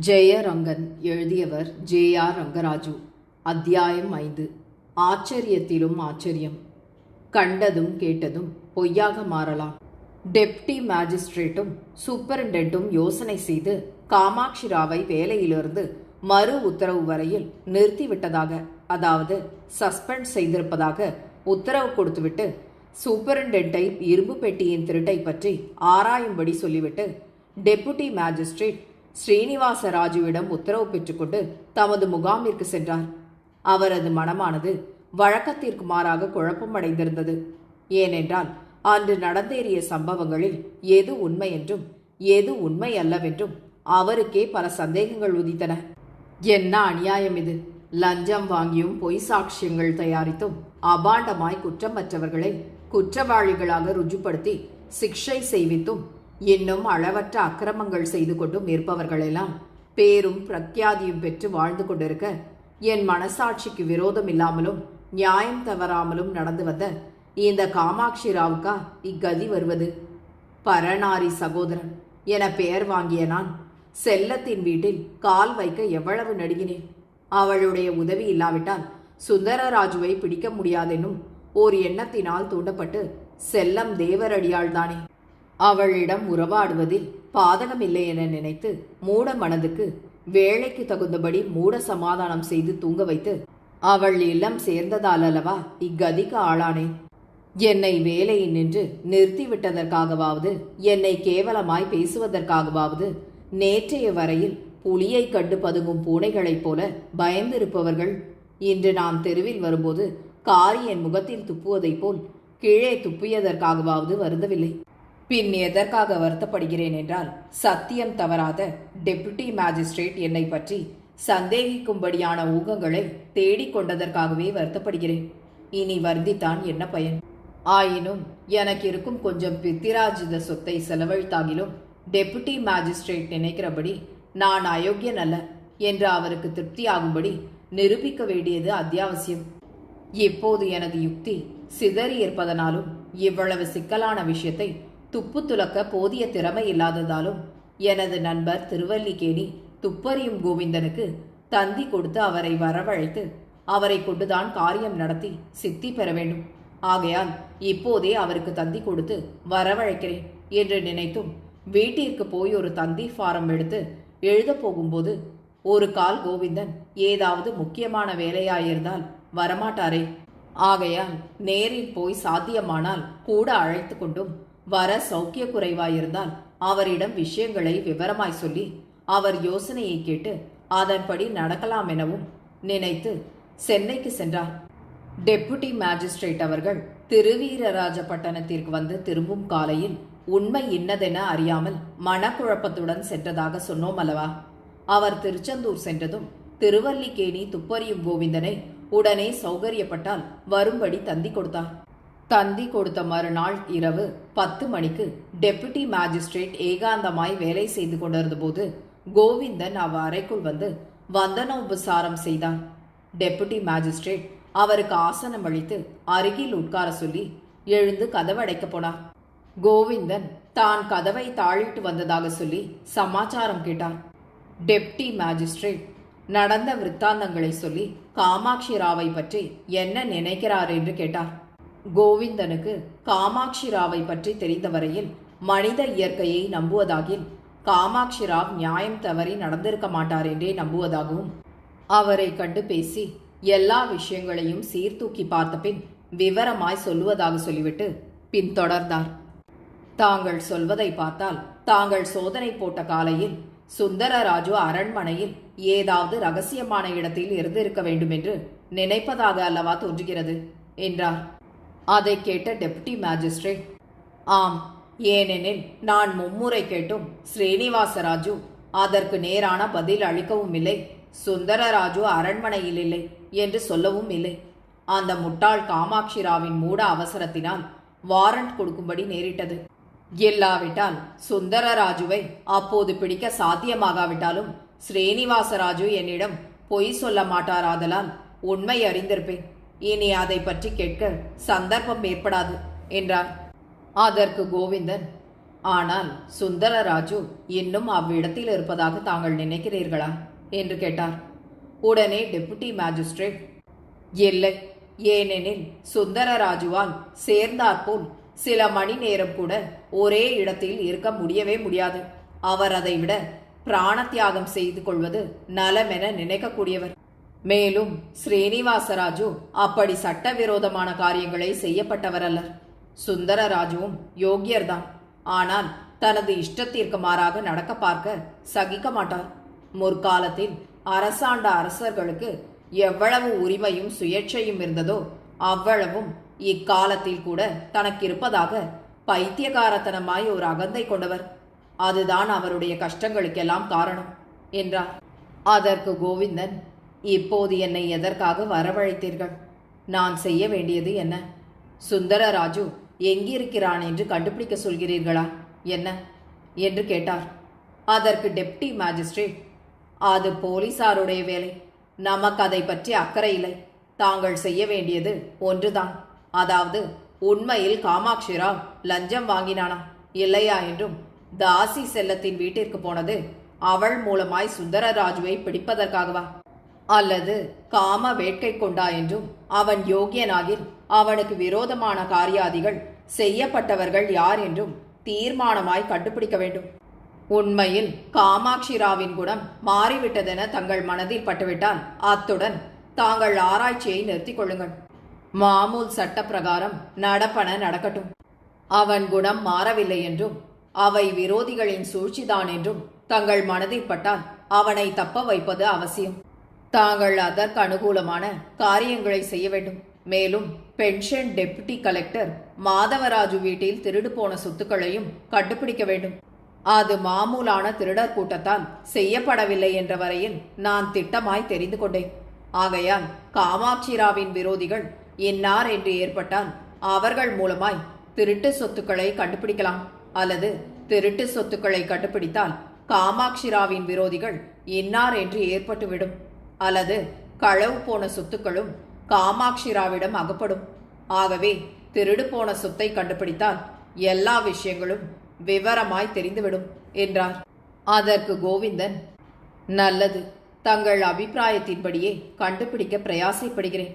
ஜெயரங்கன் எழுதியவர் ஜே.ஆர். ரங்கராஜு. அத்தியாயம் 5. ஆச்சரியத்திலும் ஆச்சரியம். கண்டதும் கேட்டதும் பொய்யாக மாறலாம். டெப்டி மேஜிஸ்ட்ரேட்டும் சூப்பரிண்டென்ட்டும் யோசனை செய்து காமாட்சி ராவை வேலையிலிருந்து மறு உத்தரவு வரையில் நிறுத்திவிட்டதாக, அதாவது சஸ்பெண்ட் செய்திருப்பதாக உத்தரவு கொடுத்துவிட்டு சூப்பரிண்டென்ட்டை இரும்பு பெட்டியின் திருட்டை பற்றி ஆராயும்படி சொல்லிவிட்டு டெபுட்டி மேஜிஸ்ட்ரேட் ஸ்ரீனிவாச ராஜுவிடம் உத்தரவு பெற்றுக்கொண்டு தமது முகாமிற்கு சென்றார். அவரது மனமானது வழக்கத்திற்கு மாறாக குழப்பமடைந்திருந்தது. ஏனென்றால் அன்று நடந்தேறிய சம்பவங்களில் எது உண்மை என்றும் எது உண்மை அல்லவென்றும் அவருக்கே பல சந்தேகங்கள் உதித்தன. என்ன அநியாயம் இது! லஞ்சம் வாங்கியும் பொய் சாட்சியங்கள் தயாரித்தும் அபாண்டமாய் குற்றமற்றவர்களை குற்றவாளிகளாக ருஜுப்படுத்தி சிக்ஷை செய்வித்தும் இன்னும் அளவற்ற அக்கிரமங்கள் செய்து கொண்டும் இருப்பவர்களெல்லாம் பேரும் பிரக்யாதியும் பெற்று வாழ்ந்து கொண்டிருக்க, என் மனசாட்சிக்கு விரோதம் இல்லாமலும் நியாயம் தவறாமலும் நடந்து வந்த இந்த காமாட்சி ராவுக்கா இக்கதி வருவது? பரநாரி சகோதரன் என பெயர் வாங்கிய நான் செல்லத்தின் வீட்டில் கால் வைக்க எவ்வளவு நடுங்கினேன். அவளுடைய உதவி இல்லாவிட்டால் சுந்தரராஜுவை பிடிக்க முடியாதென்னும் ஓர் எண்ணத்தினால் தூண்டப்பட்டு செல்லம் தேவரடியாள்தானே. அவளிடம் உறவாடுவதில் பாதகமில்லை என நினைத்து மூட மனதுக்கு வேலைக்கு தகுந்தபடி மூட சமாதானம் செய்து தூங்க வைத்து அவள் இல்லம் சேர்ந்ததால் அல்லவா இக்கதிக்கு ஆளானேன். என்னை வேலையில் நின்று நிறுத்திவிட்டதற்காகவாவது, என்னை கேவலமாய் பேசுவதற்காகவாவது நேற்றைய வரையில் புலியை கண்டு பதுங்கும் பூனைகளைப் போல பயந்திருப்பவர்கள் இன்று நான் தெருவில் வரும்போது காரி என் முகத்தில் துப்புவதைப் போல் கீழே துப்பியதற்காகவாவது வருந்தவில்லை. பின் எதற்காக வருத்தப்படுகிறேன் என்றால், சத்தியம் தவறாத டெபுட்டி மேஜிஸ்ட்ரேட் என்னை பற்றி சந்தேகிக்கும்படியான ஊகங்களை தேடிக்கொண்டதற்காகவே வருத்தப்படுகிறேன். இனி வருந்தித்தான் என்ன பயன்? ஆயினும் எனக்கு இருக்கும் கொஞ்சம் பித்திராஜித சொத்தை செலவழித்தாகிலும் டெபுட்டி மேஜிஸ்ட்ரேட் நினைக்கிறபடி நான் அயோக்கியன் அல்ல என்று அவருக்கு திருப்தியாகும்படி நிரூபிக்க வேண்டியது அத்தியாவசியம். இப்போது எனது யுக்தி சிதறி இருப்பதனாலும் இவ்வளவு சிக்கலான விஷயத்தை துப்பு துலக்க போதிய திறமை இல்லாததாலும் எனது நண்பர் திருவல்லிக்கேணி துப்பறியும் கோவிந்தனுக்கு தந்தி கொடுத்து அவரை வரவழைத்து அவரை கொண்டுதான் காரியம் நடத்தி சித்தி பெற வேண்டும். ஆகையால் இப்போதே அவருக்கு தந்தி கொடுத்து வரவழைக்கிறேன் என்று நினைத்தும் வீட்டிற்கு போய் ஒரு தந்தி ஃபாரம் எடுத்து எழுத போகும்போது ஒரு கால் கோவிந்தன் ஏதாவது முக்கியமான வேலையாயிருந்தால் வரமாட்டாரே. ஆகையால் நேரில் போய் சாத்தியமானால் கூட அழைத்து கொண்டும் வர சௌக்கிய குறைவாயிருந்தால் அவரிடம் விஷயங்களை விவரமாய் சொல்லி அவர் யோசனையை கேட்டு அதன்படி நடக்கலாம் எனவும் நினைத்து சென்னைக்கு சென்றார். டெபுட்டி மேஜிஸ்ட்ரேட் அவர்கள் திருவீரராஜபட்டணத்திற்கு வந்து திரும்பும் காலையில் உண்மை இன்னதென அறியாமல் மனக்குழப்பத்துடன் சென்றதாக சொன்னோம் அல்லவா? அவர் திருச்செந்தூர் சென்றதும் திருவல்லிக்கேணி துப்பறியும் கோவிந்தனை உடனே சௌகரியப்பட்டால் வரும்படி தந்தி கொடுத்தார். தந்தி கொடுத்த மறுநாள் இரவு 10 மணிக்கு டெபுட்டி மேஜிஸ்ட்ரேட் ஏகாந்தமாய் வேலை செய்து கொண்டிருந்த போது கோவிந்தன் அறைக்குள் வந்து வந்தனோபசாரம் செய்தார். டெபுட்டி மேஜிஸ்ட்ரேட் அவருக்கு ஆசனம் அளித்து அருகில் உட்கார சொல்லி எழுந்து கதவடைக்க போனார். கோவிந்தன் தான் கதவை தாழிட்டு வந்ததாக சொல்லி சமாச்சாரம் கேட்டார். டெப்டி மேஜிஸ்ட்ரேட் நடந்த விற்த்தாந்தங்களை சொல்லி காமாட்சி ராவை பற்றி என்ன நினைக்கிறார் என்று கேட்டார். கோவிந்தனுக்கு காமாட்சி ராவை பற்றி தெரிந்த வரையில் மனித இயற்கையை நம்புவதாகில் காமாட்சி ராவ் நியாயம் தவறி நடந்திருக்க மாட்டார் என்றே நம்புவதாகவும், அவரை கண்டு பேசி எல்லா விஷயங்களையும் சீர்தூக்கி பார்த்த பின் விவரமாய் சொல்லுவதாக சொல்லிவிட்டு பின் தொடர்ந்தார். தாங்கள் சொல்வதை பார்த்தால் தாங்கள் சோதனை போட்ட காலையில் சுந்தரராஜு அரண்மனையில் ஏதாவது ரகசியமான இடத்தில் இருந்திருக்க வேண்டும் என்று நினைப்பதாக அல்லவா தோன்றுகிறது என்றார். அதை கேட்ட டெபுட்டி மேஜிஸ்ட்ரேட், ஆம், ஏனெனில் நான் மும்முறை கேட்டும் ஸ்ரீனிவாசராஜு அதற்கு நேரான பதில் அளிக்கவும் இல்லை, சுந்தரராஜு அரண்மனையில் இல்லை என்று சொல்லவும் இல்லை. அந்த முட்டாள் காமாட்சி ராவின் மூட அவசரத்தினால் வாரண்ட் கொடுக்கும்படி நேரிட்டது. இல்லாவிட்டால் சுந்தரராஜுவை அப்போது பிடிக்க சாத்தியமாகாவிட்டாலும் ஸ்ரீனிவாசராஜு என்னிடம் பொய் சொல்ல மாட்டாராதலால் உண்மை அறிந்திருப்பேன். இனி அதை பற்றி கேட்க சந்தர்ப்பம் ஏற்படாது என்றார். அதற்கு கோவிந்தன், ஆனால் சுந்தரராஜு இன்னும் அவ்விடத்தில் இருப்பதாக தாங்கள் நினைக்கிறீர்களா என்று கேட்டார். உடனே டெபுட்டி மேஜிஸ்ட்ரேட், இல்லை, ஏனெனில் சுந்தரராஜுவால் சேர்ந்தாற்போல் சில மணி நேரம் கூட ஒரே இடத்தில் இருக்க முடியவே முடியாது. அவர் அதை விட பிராண தியாகம் செய்து கொள்வது நலமென நினைக்கக்கூடியவர். மேலும் ஸ்ரீனிவாசராஜு அப்படி சட்டவிரோதமான காரியங்களை செய்யப்பட்டவர் அல்லர். சுந்தரராஜுவும் யோக்கியர்தான். ஆனால் தனது இஷ்டத்திற்கு மாறாக நடக்க பார்க்க சகிக்க மாட்டார். முற்காலத்தில் அரசாண்ட அரசர்களுக்கு எவ்வளவு உரிமையும் சுயேட்சையும் இருந்ததோ அவ்வளவும் இக்காலத்தில் கூட தனக்கு இருப்பதாக பைத்தியகாரத்தனமாய் ஒரு அகந்தை கொண்டவர். அதுதான் அவருடைய கஷ்டங்களுக்கெல்லாம் காரணம் என்றார். அதற்கு கோவிந்தன், இப்போது என்னை எதற்காக வரவழைத்தீர்கள்? நான் செய்ய வேண்டியது என்ன? சுந்தரராஜு எங்கிருக்கிறான் என்று கண்டுபிடிக்க சொல்கிறீர்களா என்ன என்று கேட்டார். அதற்கு டெப்டி மேஜிஸ்ட்ரேட், அது போலீசாருடைய வேலை. நமக்கு அதை பற்றி அக்கறை இல்லை. தாங்கள் செய்ய வேண்டியது ஒன்றுதான். அதாவது, உண்மையில் காமாட்சி ராவ் லஞ்சம் வாங்கினானா இல்லையா என்றும், தாசி செல்லத்தின் வீட்டிற்கு போனது அவள் மூலமாய் சுந்தரராஜுவை பிடிப்பதற்காகவா, அல்லது காம வேட்கை கொண்டா என்றும், அவன் யோகியனாகில் அவனுக்கு விரோதமான காரியாதிகள் செய்யப்பட்டவர்கள் யார் என்றும் தீர்மானமாய் கண்டுபிடிக்க வேண்டும். உண்மையில் காமாட்சி ராவின் குணம் மாறிவிட்டதென தங்கள் மனதில் பட்டுவிட்டால் அத்துடன் தாங்கள் ஆராய்ச்சியை நிறுத்திக் கொள்ளுங்கள். மாமூல் சட்ட பிரகாரம் நடப்பன நடக்கட்டும். அவன் குணம் மாறவில்லை என்றும் அவை விரோதிகளின் சூழ்ச்சிதான் என்றும் தங்கள் மனதில் பட்டால் அவனை தப்ப வைப்பது அவசியம். தாங்கள் அதற்கு அனுகூலமான காரியங்களை செய்ய வேண்டும். மேலும் பென்ஷன் டெப்யூட்டி கலெக்டர் மாதவராஜு வீட்டில் திருடு போன சொத்துக்களையும் கண்டுபிடிக்க வேண்டும். அது மாமூலான திருடர் கூட்டத்தால் செய்யப்படவில்லை என்ற வரையில் நான் திட்டமாய் தெரிந்து கொண்டேன். ஆகையால் காமாட்சி ராவின் விரோதிகள் இன்னார் என்று ஏற்பட்டால் அவர்கள் மூலமாய் திருட்டு சொத்துக்களை கண்டுபிடிக்கலாம். அல்லது திருட்டு சொத்துக்களை கண்டுபிடித்தால் காமாட்சி ராவின் விரோதிகள் இன்னார் என்று ஏற்பட்டுவிடும். அல்லது களவு போன சொத்துக்களும் காமாட்சி ராவிடம் அகப்படும். ஆகவே திருடு போன சொத்தை கண்டுபிடித்தால் எல்லா விஷயங்களும் விவரமாய் தெரிந்துவிடும் என்றார். அதற்கு கோவிந்தன், நல்லது, தங்கள் அபிப்பிராயத்தின்படியே கண்டுபிடிக்க பிரயாசைப்படுகிறேன்.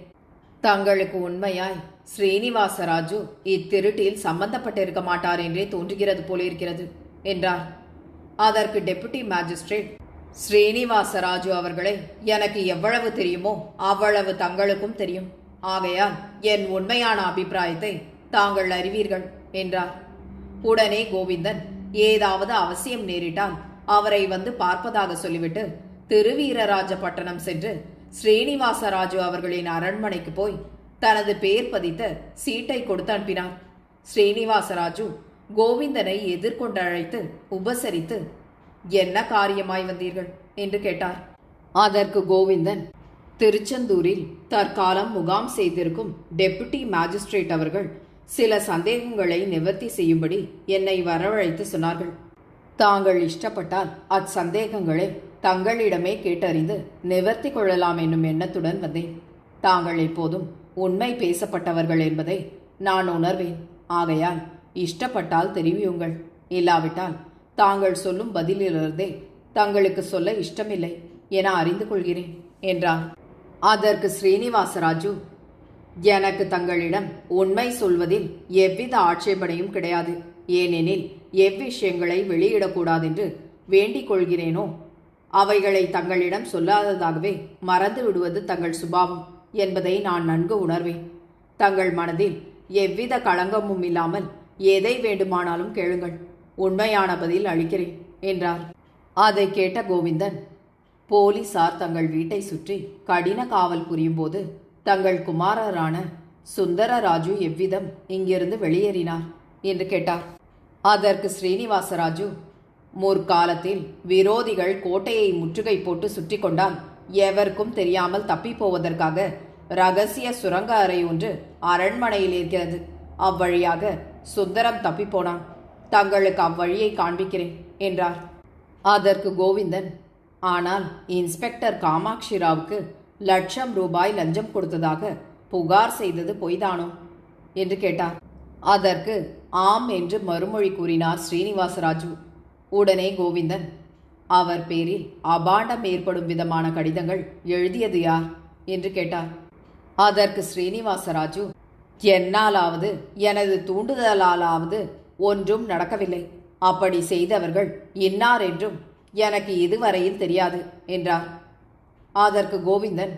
தங்களுக்கு உண்மையாய் ஸ்ரீனிவாசராஜு இத்திருட்டில் சம்பந்தப்பட்டிருக்க மாட்டார் என்றே தோன்றுகிறது போலிருக்கிறது என்றார். அதற்கு டெபுட்டி மேஜிஸ்ட்ரேட், ஸ்ரீனிவாசராஜு அவர்களை எனக்கு எவ்வளவு தெரியுமோ அவ்வளவு தங்களுக்கும் தெரியும். ஆகையால் என் உண்மையான அபிப்பிராயத்தை தாங்கள் அறிவீர்கள் என்றார். உடனே கோவிந்தன், ஏதாவது அவசியம் நேரிட்டால் அவரை வந்து பார்ப்பதாக சொல்லிவிட்டு திருவீரராஜபட்டணம் சென்று ஸ்ரீனிவாசராஜு அவர்களின் அரண்மனைக்கு போய் தனது பெயர் பதித்த சீட்டை கொடுத்து அனுப்பினார். ஸ்ரீனிவாசராஜு கோவிந்தனை எதிர்கொண்டு அழைத்து உபசரித்து, என்ன காரியமாய் வந்தீர்கள் என்று கேட்டார். அதற்கு கோவிந்தன், திருச்செந்தூரில் தற்காலம் முகாம் செய்திருக்கும் டெபுட்டி மேஜிஸ்ட்ரேட் அவர்கள் சில சந்தேகங்களை நிவர்த்தி செய்யும்படி என்னை வரவழைத்து சொன்னார்கள். தாங்கள் இஷ்டப்பட்டால் அச்சந்தேகங்களை தங்களிடமே கேட்டறிந்து நிவர்த்தி கொள்ளலாம் என்னும் எண்ணத்துடன் வந்தேன். தாங்கள் எப்போதும் உண்மை பேசப்பட்டவர்கள் என்பதை நான் உணர்வேன். ஆகையால் இஷ்டப்பட்டால் தெரிவியுங்கள். இல்லாவிட்டால் தாங்கள் சொல்லும் பதிலிலிருந்தே தங்களுக்கு சொல்ல இஷ்டமில்லை என அறிந்து கொள்கிறேன் என்றார். அதற்கு ஸ்ரீனிவாசராஜு, எனக்கு தங்களிடம் உண்மை சொல்வதில் எவ்வித ஆட்சேபனையும் கிடையாது. ஏனெனில் எவ்விஷயங்களை வெளியிடக்கூடாதென்று வேண்டிக் கொள்கிறேனோ அவைகளை தங்களிடம் சொல்லாததாகவே மறந்து விடுவது தங்கள் சுபாவம் என்பதை நான் நன்கு உணர்வேன். தங்கள் மனதில் எவ்வித களங்கமும் இல்லாமல் எதை வேண்டுமானாலும் கேளுங்கள். உண்மையான பதில் அளிக்கிறேன் என்றார். அதை கேட்ட கோவிந்தன், போலீசார் தங்கள் வீட்டை சுற்றி கடின காவல் புரியும் போது தங்கள் குமாரரான சுந்தரராஜு எவ்விதம் இங்கிருந்து வெளியேறினார் என்று கேட்டார். அதற்கு ஸ்ரீனிவாசராஜு, முற்காலத்தில் விரோதிகள் கோட்டையை முற்றுகை போட்டு சுற்றி கொண்டால் எவருக்கும் தெரியாமல் தப்பி போவதற்காக ரகசிய சுரங்க அறை ஒன்று அரண்மனையில் இருக்கிறது. அவ்வழியாக சுந்தரம் தப்பி போனான். தங்களுக்கு அவ்வழியை காண்பிக்கிறேன் என்றார். அதற்கு கோவிந்தன், ஆனால் இன்ஸ்பெக்டர் காமாட்சி ராவுக்கு லட்சம் ரூபாய் லஞ்சம் கொடுத்ததாக புகார் செய்தது பொய்தானோ என்று கேட்டார். அதற்கு ஆம் என்று மறுமொழி கூறினார் ஸ்ரீனிவாசராஜு. உடனே கோவிந்தன், அவர் பேரில் அபாண்டம் ஏற்படும் விதமான கடிதங்கள் எழுதியது யார் என்று கேட்டார். அதற்கு ஸ்ரீனிவாசராஜு, என்னாலாவது எனது தூண்டுதலாலாவது ஒன்றும் நடக்கவில்லை. அப்படி செய்தவர்கள் இன்னார் என்றும் எனக்கு இதுவரையில் தெரியாது என்றார். அதற்கு கோவிந்தன்,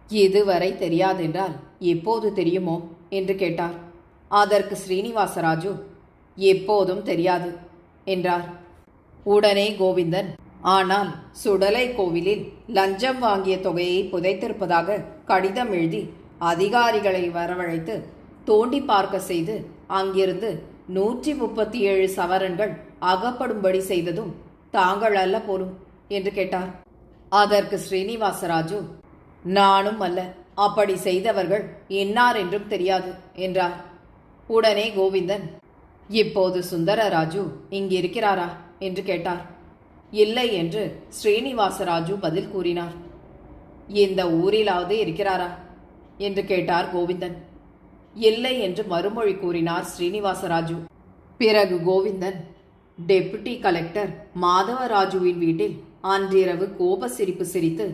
இதுவரை தெரியாதென்றால் எப்போது தெரியுமோ என்று கேட்டார். அதற்கு ஸ்ரீனிவாசராஜு, எப்போதும் தெரியாது என்றார். உடனே கோவிந்தன், ஆனால் சுடலை கோவிலில் லஞ்சம் வாங்கிய தொகையை புதைத்திருப்பதாக கடிதம் எழுதி அதிகாரிகளை வரவழைத்து தோண்டி பார்க்க செய்து அங்கிருந்து 137 சவரன்கள் அகப்படும்படி செய்ததும் தாங்கள் அல்ல போலும் என்று கேட்டார். அதற்கு ஸ்ரீனிவாசராஜு, நானும் அல்ல, அப்படி செய்தவர்கள் இன்னார் என்றும் தெரியாது என்றார். உடனே கோவிந்தன், இப்போது சுந்தரராஜு இங்கிருக்கிறாரா என்று கேட்டார். இல்லை என்று ஸ்ரீனிவாசராஜு பதில் கூறினார். இந்த ஊரிலாவது இருக்கிறாரா என்று கேட்டார் கோவிந்தன். இல்லை என்று மறுமொழி கூறினார் ஸ்ரீனிவாசராஜு. பிறகு கோவிந்தன், டெபுட்டி கலெக்டர் மாதவராஜுவின் வீட்டில் அன்றிரவு கோப சிரிப்பு சிரித்து,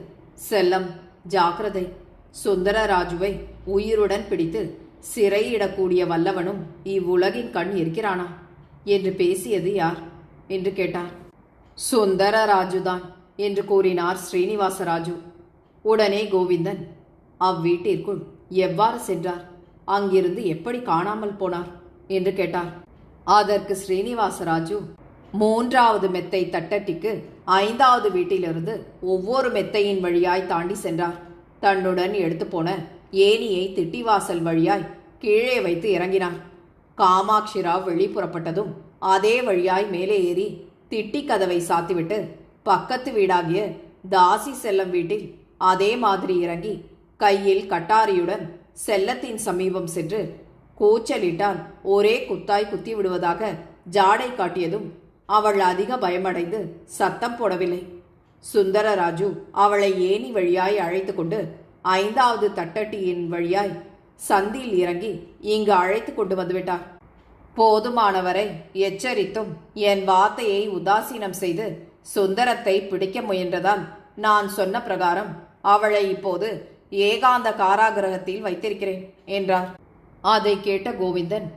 செல்லம் ஜாக்கிரதை, சுந்தரராஜுவை உயிருடன் பிடித்து சிறையிடக்கூடிய வல்லவனும் இவ்வுலகின் கண் இருக்கிறானா என்று பேசியது யார் என்று கேட்டார். சுந்தரராஜுதான் என்று கூறினார் ஸ்ரீனிவாசராஜு. உடனே கோவிந்தன், அவ்வீட்டிற்குள் எவ்வாறு சென்றார், அங்கிருந்து எப்படி காணாமல் போனார் என்று கேட்டார். அதற்கு ஸ்ரீனிவாசராஜு, 3வது மெத்தை தட்டட்டிக்கு 5வது வீட்டிலிருந்து ஒவ்வொரு மெத்தையின் வழியாய் தாண்டி சென்றார். தன்னுடன் எடுத்து போன ஏனியை திட்டிவாசல் வழியாய் கீழே வைத்து இறங்கினார். காமாட்சி ராவ் வெளிப்புறப்பட்டதும் அதே வழியாய் மேலே ஏறி திட்டி கதவை சாத்திவிட்டு பக்கத்து வீடாகிய தாசி செல்லம் வீட்டில் அதே மாதிரி இறங்கி கையில் கட்டாரியுடன் செல்லத்தின் சமீபம் சென்று கூச்சலிட்டால் ஒரே குத்தாய் குத்தி விடுவதாக ஜாடை காட்டியதும் அவள் அதிக பயமடைந்து சத்தம் போடவில்லை. சுந்தரராஜு அவளை ஏணி வழியாய் அழைத்து கொண்டு 5வது தட்டட்டியின் வழியாய் சந்தியில் இறங்கி இங்கு அழைத்து கொண்டு வந்துவிட்டார். போதுமானவரை எச்சரித்தும் என் வார்த்தையை உதாசீனம் செய்து சுந்தரத்தை பிடிக்க முயன்றதால் நான் சொன்ன பிரகாரம் அவளை இப்போது ஏகாந்த காராகிரகத்தில் வைத்திருக்கிறேன் என்றார். அதை கேட்ட கோவிந்தன்,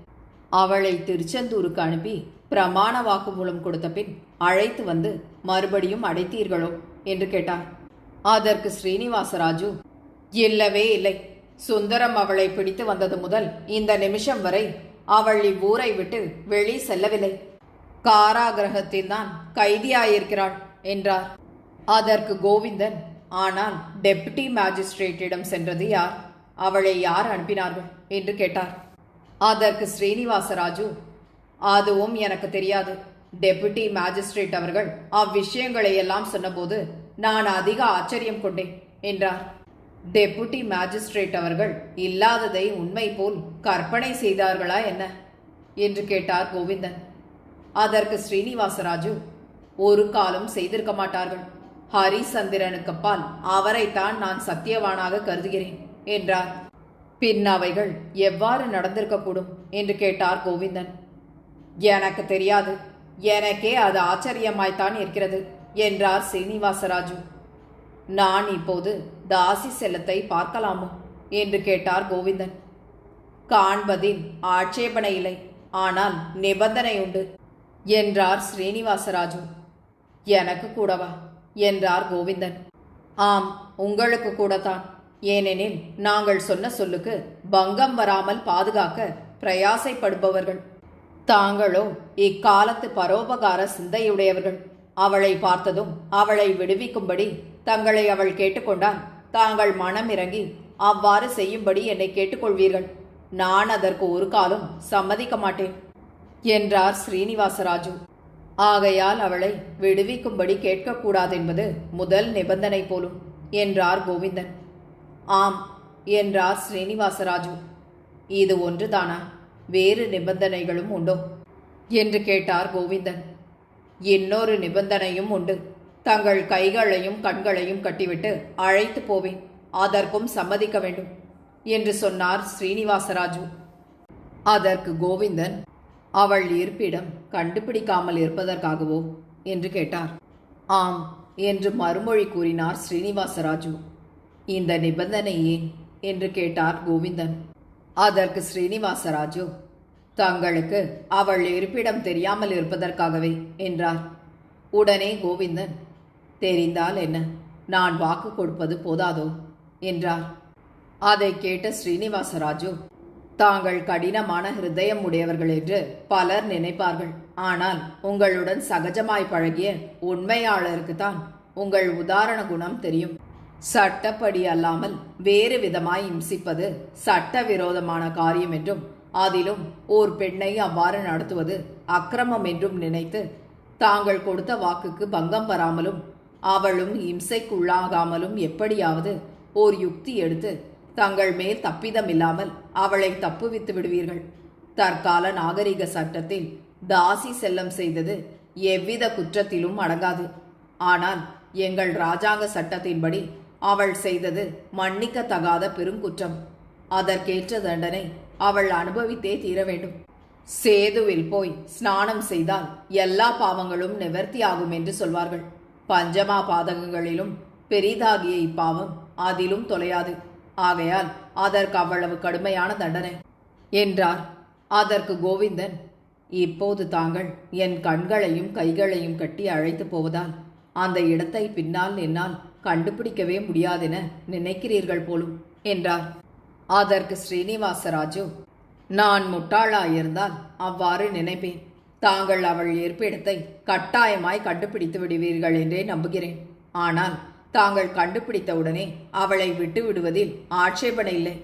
அவளை திருச்செந்தூருக்கு அனுப்பி பிரமாண வாக்குமூலம் கொடுத்த பின் அழைத்து வந்து மறுபடியும் அடைத்தீர்களோ என்று கேட்டார். அதற்கு ஸ்ரீனிவாசராஜு, இல்லவே இல்லை. சுந்தரம் அவளை பிடித்து வந்தது முதல் இந்த நிமிஷம் வரை அவள் இவ்வூரை விட்டு வெளி செல்லவில்லை. காராகிரகத்தில் தான் கைதியாயிருக்கிறாள் என்றார். அதற்கு கோவிந்தன், ஆனால் டெப்டி மேஜிஸ்ட்ரேட்டிடம் சென்றது யார், அவளை யார் அனுப்பினார்கள் என்று கேட்டார். அதற்கு ஸ்ரீனிவாசராஜு, அதுவும் எனக்கு தெரியாது. டெபுட்டி மேஜிஸ்ட்ரேட் அவர்கள் அவ்விஷயங்களை எல்லாம் சொன்னபோது நான் அதிக ஆச்சரியம் கொண்டேன் என்றார். டெபுட்டி மேஜிஸ்ட்ரேட் அவர்கள் இல்லாததை உண்மை போல் கற்பனை செய்தார்களா என்ன என்று கேட்டார் கோவிந்தன். அதற்கு ஸ்ரீனிவாசராஜு, ஒரு காலம் செய்திருக்க மாட்டார்கள். ஹரிசந்திரனுக்கப்பால் அவரைத்தான் நான் சத்தியவானாக கருதுகிறேன் என்றார். பின் அவைகள் எவ்வாறு நடந்திருக்கக்கூடும் என்று கேட்டார் கோவிந்தன். எனக்கு தெரியாது, எனக்கே அது ஆச்சரியமாய்த்தான் இருக்கிறது என்றார் ஸ்ரீனிவாசராஜு. நான் இப்போது தாசி செல்லத்தை பார்க்கலாமோ என்று கேட்டார் கோவிந்தன். காண்பதில் ஆட்சேபனை இல்லை, ஆனால் நிபந்தனை உண்டு என்றார் ஸ்ரீனிவாசராஜு. எனக்கு கூடவா என்றார் கோவிந்தன். ஆம், உங்களுக்கு கூடத்தான். ஏனெனில் நாங்கள் சொன்ன சொல்லுக்கு பங்கம் வராமல் பாதுகாக்க பிரயாசைப்படுபவர்கள். தாங்களோ இக்காலத்து பரோபகார சிந்தையுடையவர்கள். அவளை பார்த்ததும் அவளை விடுவிக்கும்படி தங்களை அவள் கேட்டுக்கொண்டால் தாங்கள் மனம் இறங்கி அவ்வாறு செய்யும்படி என்னை கேட்டுக்கொள்வீர்கள். நான் அதற்கு ஒரு காலம் சம்மதிக்க மாட்டேன் என்றார் ஸ்ரீனிவாசராஜு. ஆகையால் அவளை விடுவிக்கும்படி கேட்கக்கூடாதென்பது முதல் நிபந்தனை போலும் என்றார் கோவிந்தன். ஆம் என்றார் ஸ்ரீனிவாசராஜு. இது ஒன்றுதானா, வேறு நிபந்தனைகளும் உண்டோ என்று கேட்டார் கோவிந்தன். இன்னொரு நிபந்தனையும் உண்டு. தங்கள் கைகளையும் கண்களையும் கட்டிவிட்டு அழைத்து போவேன், அதற்கும் சம்மதிக்க வேண்டும் என்று சொன்னார் ஸ்ரீனிவாசராஜு. அதற்கு கோவிந்தன், அவள் இருப்பிடம் கண்டுபிடிக்காமல் இருப்பதற்காகவோ என்று கேட்டார். ஆம் என்று மறுமொழி கூறினார் ஸ்ரீனிவாசராஜு. இந்த நிபந்தனை ஏன் என்று கேட்டார் கோவிந்தன். அதற்கு ஸ்ரீனிவாசராஜு, தங்களுக்கு அவள் இருப்பிடம் தெரியாமல் இருப்பதற்காகவே என்றார். உடனே கோவிந்தன், தெரிந்தால் என்ன, நான் வாக்கு கொடுப்பது போதாதோ என்றார். அதை கேட்ட ஸ்ரீனிவாசராஜு, தாங்கள் கடினமான ஹிருதயம் உடையவர்கள் என்று பலர் நினைப்பார்கள். ஆனால் உங்களுடன் சகஜமாய் பழகிய உண்மையாளருக்குத்தான் உங்கள் உதாரண குணம் தெரியும். சட்டப்படி அல்லாமல் வேறு விதமாய் இம்சிப்பது சட்டவிரோதமான காரியம் என்றும், அதிலும் ஓர் பெண்ணை அவ்வாறு நடத்துவது அக்கிரமம் என்றும் நினைத்து, தாங்கள் கொடுத்த வாக்குக்கு பங்கம் வராமலும் அவளும் இம்சைக்குள்ளாகாமலும் எப்படியாவது ஓர் யுக்தி எடுத்து தங்கள் மேல் தப்பிதமில்லாமல் அவளை தப்புவித்து விடுவீர்கள். தற்கால நாகரிக சட்டத்தில் தாசி செல்லம் செய்தது எவ்வித குற்றத்திலும் அடங்காது. ஆனால் எங்கள் ராஜாங்க சட்டத்தின்படி அவள் செய்தது மன்னிக்கத்தகாத பெருங்குற்றம். அதற்கேற்ற தண்டனை அவள் அனுபவித்தே தீர வேண்டும். சேதுவில் போய் ஸ்நானம் செய்தால் எல்லா பாவங்களும் நிவர்த்தியாகும் என்று சொல்வார்கள். பஞ்சமா பாதகங்களிலும் பெரிதாகிய இப்பாவம் அதிலும் தொலையாது. ஆகையால் அதற்கு அவ்வளவு கடுமையான தண்டனை என்றார். அதற்கு கோவிந்தன், இப்போது தாங்கள் என் கண்களையும் கைகளையும் கட்டி அழைத்து போவதால் அந்த இடத்தை பின்னால் என்னால் கண்டுபிடிக்கவே முடியாதென நினைக்கிறீர்கள் போலும் என்றார். அதற்கு ஸ்ரீனிவாசராஜு, நான் முட்டாளாயிருந்தால் அவ்வாறு நினைப்பேன். தாங்கள் அவள் இருப்பிடத்தை கட்டாயமாய் கண்டுபிடித்து விடுவீர்கள் என்றே நம்புகிறேன். ஆனால் தாங்கள் கண்டுபிடித்தவுடனே அவளை விட்டு விடுவதில் ஆட்சேபனை இல்லை.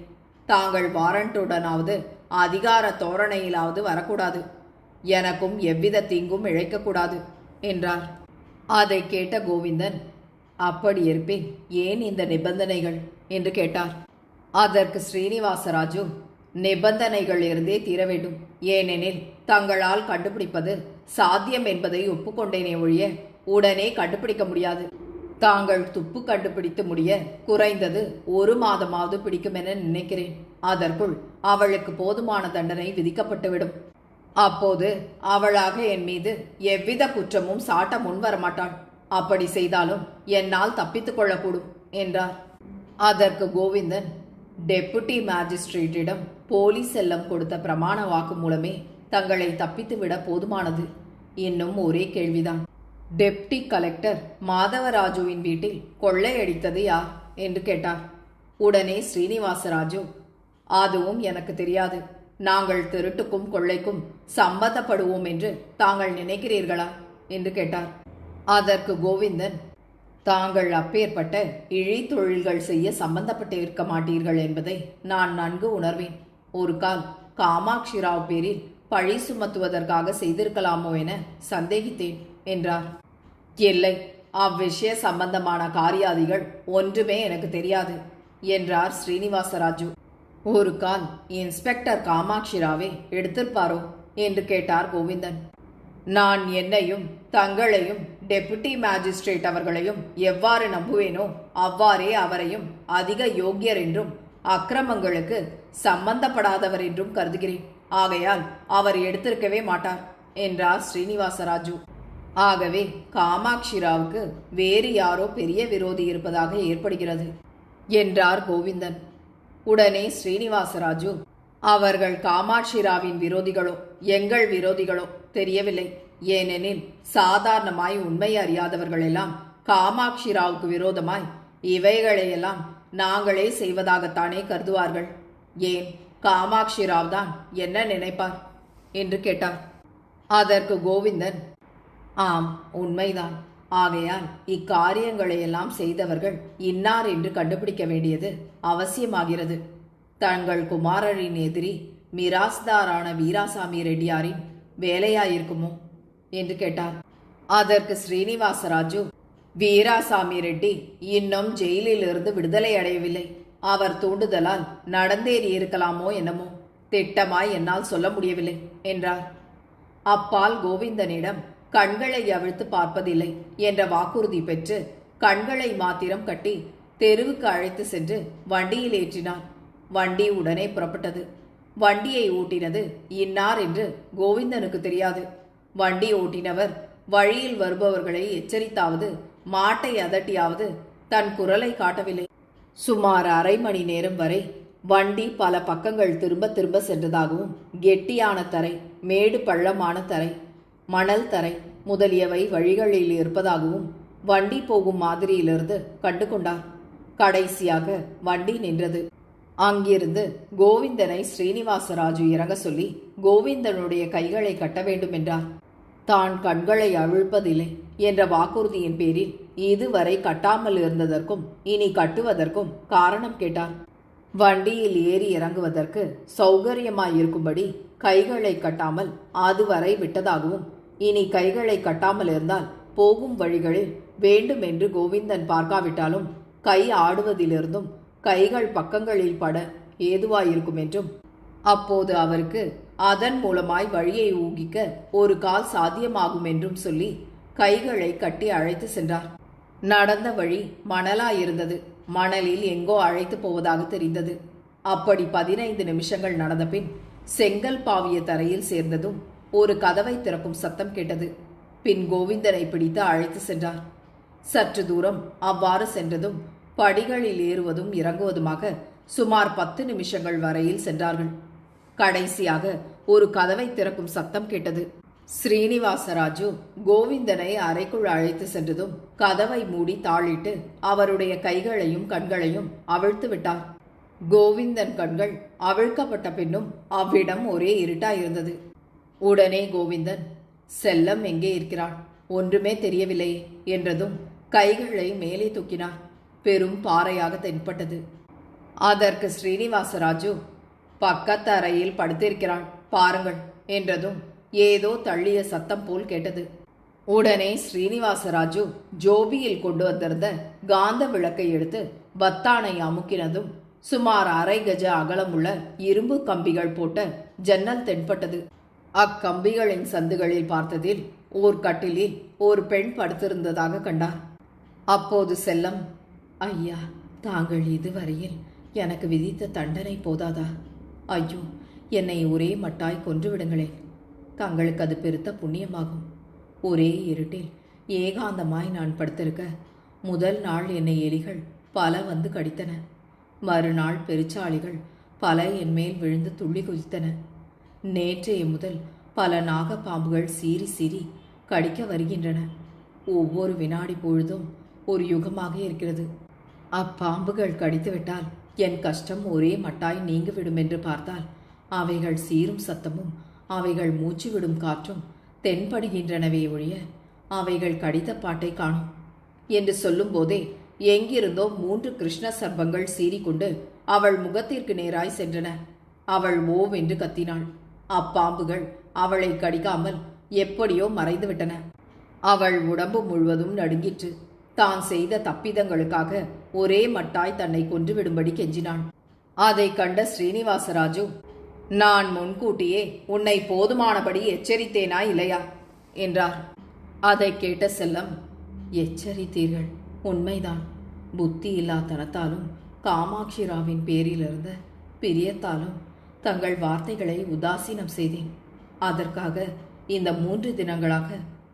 தாங்கள் வாரண்டுடனாவது அதிகார தோரணையிலாவது வரக்கூடாது. எனக்கும் எவ்வித தீங்கும் இழைக்கக்கூடாது என்றார். அதை கேட்ட கோவிந்தன், அப்படி இருப்பேன், ஏன் இந்த நிபந்தனைகள் என்று கேட்டார். அதற்கு ஸ்ரீனிவாசராஜு, நிபந்தனைகள் இருந்தே தீர வேண்டும். ஏனெனில் தங்களால் கண்டுபிடிப்பது சாத்தியம் என்பதை ஒப்புக்கொண்டேனே ஒழிய உடனே கண்டுபிடிக்க முடியாது. தாங்கள் துப்பு கண்டுபிடித்து முடிய குறைந்தது 1 மாதமாவது பிடிக்கும் என நினைக்கிறேன். அதற்குள் அவளுக்கு போதுமான தண்டனை விதிக்கப்பட்டுவிடும். அப்போது அவளாக என் மீது எவ்வித குற்றமும் சாட்ட முன்வரமாட்டாள். அப்படி செய்தாலும் என்னால் தப்பித்துக் கொள்ளக்கூடும் என்றார். அதற்கு கோவிந்தன், டெப்புட்டி மேஜிஸ்ட்ரேட்டிடம் போலீஸ் செல்லம் கொடுத்த பிரமாண வாக்கு மூலமே தங்களை தப்பித்துவிட போதுமானது. இன்னும் ஒரே கேள்விதான். டெப்டி கலெக்டர் மாதவராஜுவின் வீட்டில் கொள்ளையடித்தது யார் என்று கேட்டார். உடனே ஸ்ரீனிவாசராஜு, அதுவும் எனக்கு தெரியாது. நாங்கள் திருட்டுக்கும் கொள்ளைக்கும் சம்பந்தப்படுவோம் என்று தாங்கள் நினைக்கிறீர்களா என்று கேட்டார். அதற்கு கோவிந்தன், தாங்கள் அப்பேற்பட்ட இழி தொழில்கள் செய்ய சம்பந்தப்பட்டு இருக்க மாட்டீர்கள் என்பதை நான் நன்கு உணர்வேன். ஒரு கால் காமாட்சி ராவ் பேரில் பழி சுமத்துவதற்காக செய்திருக்கலாமோ என சந்தேகித்தேன் என்றார். இல்லை, அவ்விஷய சம்பந்தமான காரியாதிகள் ஒன்றுமே எனக்கு தெரியாது என்றார் ஸ்ரீனிவாசராஜு. ஒரு கால் இன்ஸ்பெக்டர் காமாட்சி ராவை எடுத்திருப்பாரோ என்று கேட்டார் கோவிந்தன். நான் என்னையும் தங்களையும் டெபுட்டி மேஜிஸ்ட்ரேட் அவர்களையும் எவ்வாறு நம்புவேனோ அவ்வாறே அவரையும் அதிக யோக்கியர் என்றும் அக்கிரமங்களுக்கு சம்பந்தப்படாதவர் என்றும் கருதுகிறேன். ஆகையால் அவர் எடுத்திருக்கவே மாட்டார் என்றார் ஸ்ரீனிவாசராஜு. ஆகவே காமாட்சி ராவுக்கு வேறு யாரோ பெரிய விரோதி இருப்பதாக ஏற்படுகிறது என்றார் கோவிந்தன். உடனே ஸ்ரீனிவாசராஜு, அவர்கள் காமாட்சி ராவின் விரோதிகளோ எங்கள் விரோதிகளோ தெரியவில்லை. ஏனெனில் சாதாரணமாய் உண்மை அறியாதவர்களெல்லாம் காமாட்சி ராவுக்கு விரோதமாய் இவைகளையெல்லாம் நாங்களே செய்வதாகத்தானே கருதுவார்கள். ஏன், காமாட்சி ராவ் தான் என்ன நினைப்பார் என்று கேட்டார். அதற்கு கோவிந்தன், ஆம், உண்மைதான். ஆகையால் இக்காரியங்களையெல்லாம் செய்தவர்கள் இன்னார் என்று கண்டுபிடிக்க வேண்டியது அவசியமாகிறது. தங்கள் குமாரரின் எதிரி மிராஸ்தாரான வீராசாமி ரெட்டியாரின் வேலையாயிருக்குமோ என்று கேட்டார். அதற்கு ஸ்ரீனிவாசராஜு, வீராசாமி ரெட்டி இன்னும் ஜெயிலிலிருந்து விடுதலை அடையவில்லை. அவர் தூண்டுதலால் நடந்தேறி இருக்கலாமோ என்னமோ, திட்டமாய் என்னால் சொல்ல முடியவில்லை என்றார். அப்பால் கோவிந்தனிடம் கண்களை அவிழ்த்து பார்ப்பதில்லை என்ற வாக்குறுதி பெற்று கண்களை மாத்திரம் கட்டி தெருவுக்கு அழைத்து சென்று வண்டியில் ஏற்றினார். வண்டி உடனே புறப்பட்டது. வண்டியை ஓட்டினது இன்னார் என்று கோவிந்தனுக்கு தெரியாது. வண்டி ஓட்டினவர் வழியில் வருபவர்களை எச்சரித்தாவது மாட்டை அதட்டியாவது தன் குரலை காட்டவில்லை. சுமார் அரை மணி நேரம் வரை வண்டி பல பக்கங்கள் திரும்ப திரும்ப சென்றதாகவும், கெட்டியான தரை, மேடு பள்ளமான தரை, மணல் தரை முதலியவை வழிகளில் இருப்பதாகவும் வண்டி போகும் மாதிரியிலிருந்து கண்டு கொண்டார். கடைசியாக வண்டி நின்றது. அங்கிருந்து கோவிந்தனை ஸ்ரீனிவாசராஜு இறங்க சொல்லி கோவிந்தனுடைய கைகளை கட்ட வேண்டும் என்றார். தான் கண்களை அவிழ்ப்பதில்லை என்ற வாக்குறுதியின் பேரில் இதுவரை கட்டாமல் இருந்ததற்கும் இனி கட்டுவதற்கும் காரணம் கேட்டார். வண்டியில் ஏறி இறங்குவதற்கு சௌகரியமாயிருக்கும்படி கைகளை கட்டாமல் அதுவரை விட்டதாகவும், இனி கைகளை கட்டாமல் இருந்தால் போகும் வழிகளில் வேண்டுமென்று கோவிந்தன் பார்க்காவிட்டாலும் கை ஆடுவதிலிருந்தும் கைகள் பக்கங்களில் பட ஏதுவாயிருக்கும் என்றும், அப்போது அவருக்கு அதன் மூலமாய் வழியை ஊகிக்க ஒரு கால் சாத்தியமாகும் என்றும் சொல்லி கைகளை கட்டி அழைத்து சென்றார். நடந்த வழி மணலாயிருந்தது. மணலில் எங்கோ அழைத்து போவதாக தெரிந்தது. அப்படி 15 நிமிஷங்கள் நடந்த பின் செங்கல் பாவிய தரையில் சேர்ந்ததும் ஒரு கதவை திறக்கும் சத்தம் கேட்டது. பின் கோவிந்தனை பிடித்து அழைத்து சென்றார். சற்று தூரம் அவ்வாறு சென்றதும் படிகளில் ஏறுவதும் இறங்குவதுமாக சுமார் 10 நிமிஷங்கள் வரையில் சென்றார்கள். கடைசியாக ஒரு கதவை திறக்கும் சத்தம் கேட்டது. ஸ்ரீனிவாசராஜு கோவிந்தனை அறைக்குள் அழைத்து சென்றதும் கதவை மூடி தாளிட்டு அவருடைய கைகளையும் கண்களையும் அவிழ்த்து விட்டார். கோவிந்தன் கண்கள் அவிழ்க்கப்பட்ட பின்னும் அவ்விடம் ஒரே இருட்டாயிருந்தது. உடனே கோவிந்தன், செல்லம் எங்கே இருக்கிறாள், ஒன்றுமே தெரியவில்லையே என்றதும் கைகளை மேலே தூக்கினார். பெரும் பாறையாக தென்பட்டது. அதற்கு ஸ்ரீனிவாசராஜு, பக்கத்து அறையில் படுத்திருக்கிறாள் பாருங்கள் என்றதும் ஏதோ தள்ளிய சத்தம் போல் கேட்டது. உடனே ஸ்ரீனிவாசராஜு ஜோபியில் கொண்டு வந்திருந்த காந்த விளக்கை எடுத்து பத்தானை அமுக்கினதும் சுமார் அரை கஜ அகலமுள்ள இரும்பு கம்பிகள் போட்ட ஜன்னல் தென்பட்டது. அக்கம்பிகளின் சந்துகளில் பார்த்ததில் ஓர் கட்டிலில் ஒரு பெண் படுத்திருந்ததாக கண்டார். அப்போது செல்லம், ஐயா, தாங்கள் இதுவரையில் எனக்கு விதித்த தண்டனை போதாதா? ஐயோ, என்னை ஒரே மட்டாய் கொன்று விடுங்களேன். தங்களுக்கு அது பெருத்த புண்ணியமாகும். ஒரே இருட்டில் ஏகாந்தமாய் நான் படுத்திருக்க முதல் நாள் என்னை எலிகள் பல வந்து கடித்தன. மறுநாள் பெருச்சாளிகள் பல என் மேல் விழுந்து துள்ளி குதித்தன. நேற்றைய முதல் பல நாகப்பாம்புகள் சீறி சீறி கடிக்க வருகின்றன. ஒவ்வொரு வினாடி பொழுதும் ஒரு யுகமாக இருக்கிறது. அப்பாம்புகள் கடித்துவிட்டால் என் கஷ்டம் ஒரே மட்டாய் நீங்கிவிடும் என்று பார்த்தால் அவைகள் சீரும் சத்தமும் அவைகள் மூச்சு விடும் காற்றும் தென்படுகின்றனவே ஒழிய அவைகள் கடித்த பாட்டை காணும் என்று சொல்லும் போதே எங்கிருந்தோ 3 கிருஷ்ண சர்ப்பங்கள் சீறிக்கொண்டு அவள் முகத்திற்கு நேராய் சென்றன. அவள் ஓவென்று கத்தினாள். அப்பாம்புகள் அவளை கடிக்காமல் எப்படியோ மறைந்துவிட்டன. அவள் உடம்பு முழுவதும் நடுங்கிற்று. தான் செய்த தப்பிதங்களுக்காக ஒரே மட்டாய் தன்னை கொன்றுவிடும்படி கெஞ்சினாள். அதை கண்ட ஸ்ரீனிவாசராஜு, நான் முன்கூட்டியே உன்னை போதுமானபடி எச்சரித்தேனா இல்லையா என்றார். அதை கேட்ட செல்லம், எச்சரித்தீர்கள், உண்மைதான். புத்தி இல்லா தனத்தாலும் காமாட்சிராவின் பேரிலிருந்த பிரியத்தாலும் தங்கள் வார்த்தைகளை உதாசீனம் செய்தேன். அதற்காக இந்த 3 தினங்களாக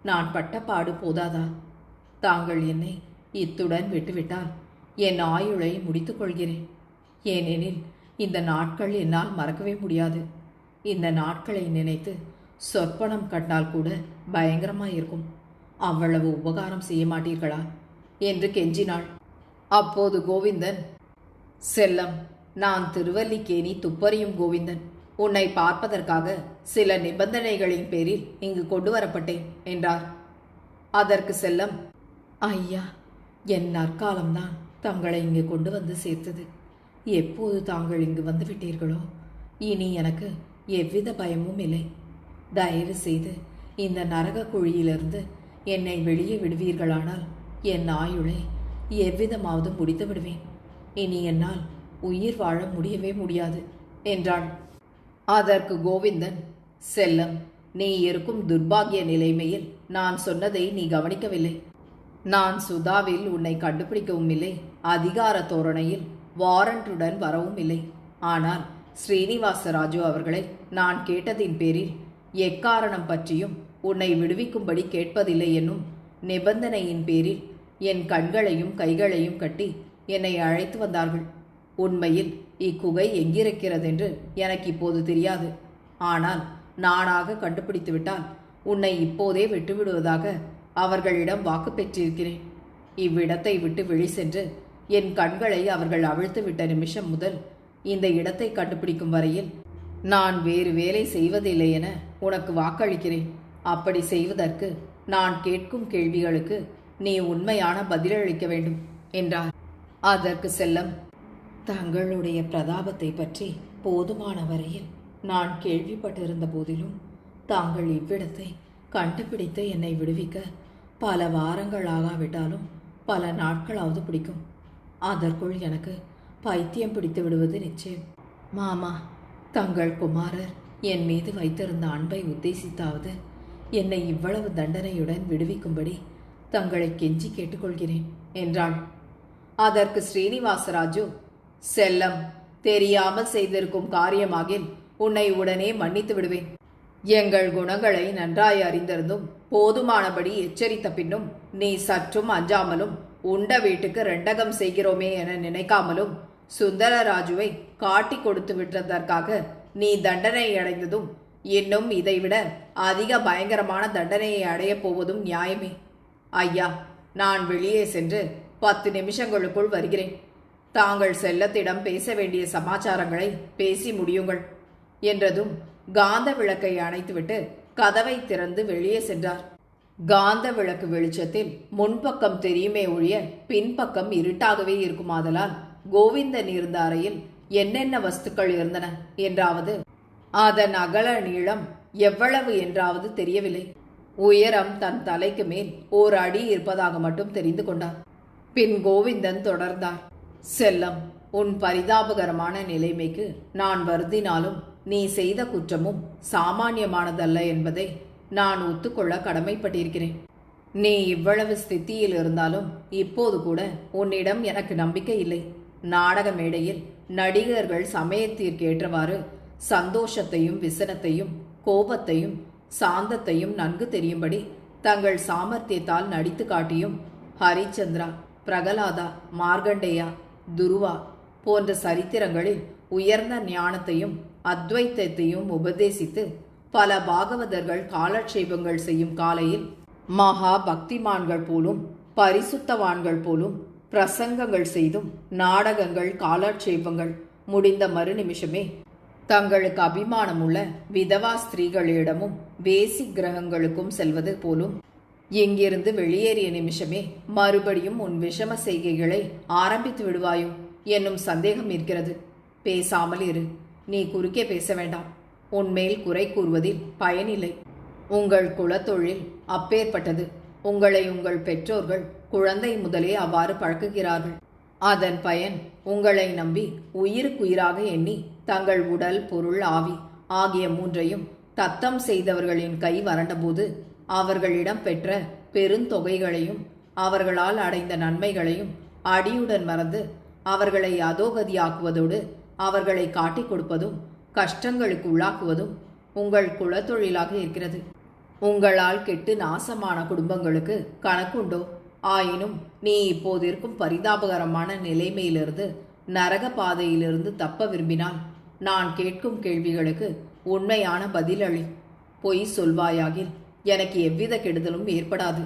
நான் பட்ட பாடு போதாதா? தாங்கள் என்னை இத்துடன் விட்டுவிட்டால் என் ஆயுளை முடித்துக் கொள்கிறேன். ஏனெனில் இந்த நாட்கள் என்னால் மறக்கவே முடியாது. இந்த நாட்களை நினைத்து சொற்பனம் கண்டால் கூட பயங்கரமாயிருக்கும். அவ்வளவு உபகாரம் செய்ய மாட்டீர்களா என்று கெஞ்சினாள். அப்போது கோவிந்தன், செல்லம், நான் திருவல்லிக்கேணி துப்பறியும் கோவிந்தன். உன்னை பார்ப்பதற்காக சில நிபந்தனைகளின் பேரில் இங்கு கொண்டு வரப்பட்டேன் என்றார். அதற்கு செல்லம், ஐயா, என் நற்காலம்தான் தங்களை இங்கு கொண்டு வந்து சேர்த்தது. எப்போது தாங்கள் இங்கு வந்து விட்டீர்களோ இனி எனக்கு எவ்வித பயமும் இல்லை. தயவு செய்து இந்த நரக குழியிலிருந்து என்னை வெளியே விடுவீர்களானால் என் ஆயுளை எவ்விதமாவது முடித்து விடுவேன். இனி என்னால் உயிர் வாழ முடியவே முடியாது என்றாள். அதற்கு கோவிந்தன், செல்லம், நீ இருக்கும் துர்பாகிய நிலைமையில் நான் சொன்னதை நீ கவனிக்கவில்லை. நான் சுதாவில் உன்னை கண்டுபிடிக்கவும் இல்லை, அதிகார தோரணையில் வாரண்டுடன் வரவும் இல்லை. ஆனால் ஸ்ரீனிவாசராஜு அவர்களை நான் கேட்டதின் பேரில் எக்காரணம் பற்றியும் உன்னை விடுவிக்கும்படி கேட்பதில்லை என்னும் நிபந்தனையின் பேரில் என் கண்களையும் கைகளையும் கட்டி என்னை அழைத்து வந்தார்கள். உண்மையில் இக்குகை எங்கிருக்கிறதென்று எனக்கு இப்போது தெரியாது. ஆனால் நானாக கண்டுபிடித்துவிட்டால் உன்னை இப்போதே விட்டுவிடுவதாக அவர்களிடம் வாக்கு பெற்றிருக்கிறேன். இவ்விடத்தை விட்டு வெளி சென்று என் கண்களை அவர்கள் அவிழ்த்து விட்ட நிமிஷம் முதல் இந்த இடத்தை கண்டுபிடிக்கும் வரையில் நான் வேறு வேலை செய்வதில்லை என உனக்கு வாக்களிக்கிறேன். அப்படி செய்வதற்கு நான் கேட்கும் கேள்விகளுக்கு நீ உண்மையான பதிலளிக்க வேண்டும் என்றார். அதற்கு செல்லம், தங்களுடைய பிரதாபத்தை பற்றி போதுமான வரையில் நான் கேள்விப்பட்டிருந்த போதிலும் தாங்கள் இவ்விடத்தை கண்டுபிடித்து என்னை விடுவிக்க பல வாரங்கள் ஆகாவிட்டாலும் பல நாட்களாவது பிடிக்கும். அதற்குள் எனக்கு பைத்தியம் பிடித்து விடுவது நிச்சயம். மாமா, தங்கள் குமாரர் என் மீது வைத்திருந்த அன்பை உத்தேசித்தாவது என்னை இவ்வளவு தண்டனையுடன் விடுவிக்கும்படி தங்களை கெஞ்சி கேட்டுக்கொள்கிறேன் என்றாள். அதற்கு ஸ்ரீனிவாசராஜு, செல்லம், தெரியாமல் செய்திருக்கும் காரியமாகில் உன்னை உடனே மன்னித்து விடுவேன். எங்கள் குணங்களை நன்றாய் அறிந்திருந்தும் போதுமானபடி எச்சரித்த பின்னும் நீ சற்றும் அஞ்சாமலும் உண்ட வீட்டுக்கு ரெண்டகம் செய்கிறோமே என நினைக்காமலும் சுந்தரராஜுவை காட்டி கொடுத்து விட்டதற்காக நீ தண்டனை அடைந்ததும் இன்னும் இதைவிட அதிக பயங்கரமான தண்டனையை அடையப் போவதும் நியாயமே. ஐயா, நான் வெளியே சென்று 10 நிமிஷங்களுக்குள் வருகிறேன். தாங்கள் செல்லத்திடம் பேச வேண்டிய சமாச்சாரங்களை பேசி முடியுங்கள் என்றதும் காந்த விளக்கை அணைத்துவிட்டு கதவை திறந்து வெளியே சென்றார். காந்த விளக்கு வெளிச்சத்தில் முன்பக்கம் தெரியுமே ஒழிய பின்பக்கம் இருட்டாகவே இருக்குமாதலால் கோவிந்தன் இருந்த அறையில் என்னென்ன வஸ்துக்கள் இருந்தன என்றாவது அதன் அகல நீளம் எவ்வளவு என்றாவது தெரியவில்லை. உயரம் தன் தலைக்கு மேல் 1 அடி இருப்பதாக மட்டும் தெரிந்து கொண்டார். பின் கோவிந்தன் தொடர்ந்தார். செல்லம், உன் பரிதாபகரமான நிலைமைக்கு நான் வருந்தினாலும் நீ செய்த குற்றமும் சாமானியமானதல்ல என்பதை நான் ஒத்துக்கொள்ள கடமைப்பட்டிருக்கிறேன். நீ இவ்வளவு ஸ்திதியில் இருந்தாலும் இப்போது கூட உன்னிடம் எனக்கு நம்பிக்கை இல்லை. நாடக மேடையில் நடிகர்கள் சமயத்திற்கு ஏற்றவாறு சந்தோஷத்தையும் விசனத்தையும் கோபத்தையும் சாந்தத்தையும் நன்கு தெரியும்படி தங்கள் சாமர்த்தியத்தால் நடித்து காட்டியும் ஹரிச்சந்திரா, பிரகலாதா, மார்கண்டேயா, துருவா போன்ற சரித்திரங்களில் உயர்ந்த ஞானத்தையும் அத்வைத்தத்தையும் உபதேசித்து பல பாகவதர்கள் காலட்சேபங்கள் செய்யும் காலையில் மகா பக்திமான்கள் போலும் பரிசுத்தவான்கள் போலும் பிரசங்கங்கள் செய்தும் நாடகங்கள் காலட்சேபங்கள் முடிந்த மறு நிமிஷமே தங்களுக்கு அபிமானமுள்ள விதவா ஸ்திரீகளிடமும் வேசி கிரகங்களுக்கும் செல்வது போலும் இங்கிருந்து வெளியேறிய நிமிஷமே மறுபடியும் உன் விஷம செய்கைகளை ஆரம்பித்து விடுவாயோ என்னும் சந்தேகம் இருக்கிறது. பேசாமல் இரு. நீ குறுக்கே பேச வேண்டாம். உன்மேல் குறை கூறுவதில் பயனில்லை. உங்கள் குலத்தொழில் அப்பேற்பட்டது. உங்களை உங்கள் பெற்றோர்கள் குழந்தை முதலே அவ்வாறு பழக்குகிறார்கள். அதன் பயன் உங்களை நம்பி உயிருக்குயிராக எண்ணி தங்கள் உடல், பொருள், ஆவி ஆகிய 3ஐயும் தத்தம் செய்தவர்களின் கை வறண்டபோது அவர்களிடம் பெற்ற பெருந்தொகைகளையும் அவர்களால் அடைந்த நன்மைகளையும் அடியுடன் மறந்து அவர்களை அதோகதியாக்குவதோடு அவர்களை காட்டிக் கொடுப்பதும் கஷ்டங்களுக்கு உள்ளாக்குவதும் உங்கள் குலத்தொழிலாக இருக்கிறது. உங்களால் கெட்டு நாசமான குடும்பங்களுக்கு கணக்குண்டோ? ஆயினும் நீ இப்போது இருக்கும் பரிதாபகரமான நிலைமையிலிருந்து நரக பாதையிலிருந்து தப்ப விரும்பினால் நான் கேட்கும் கேள்விகளுக்கு உண்மையான பதில் அளி. பொய் சொல்வாயாகில் எனக்கு எவ்வித கெடுதலும் ஏற்படாது.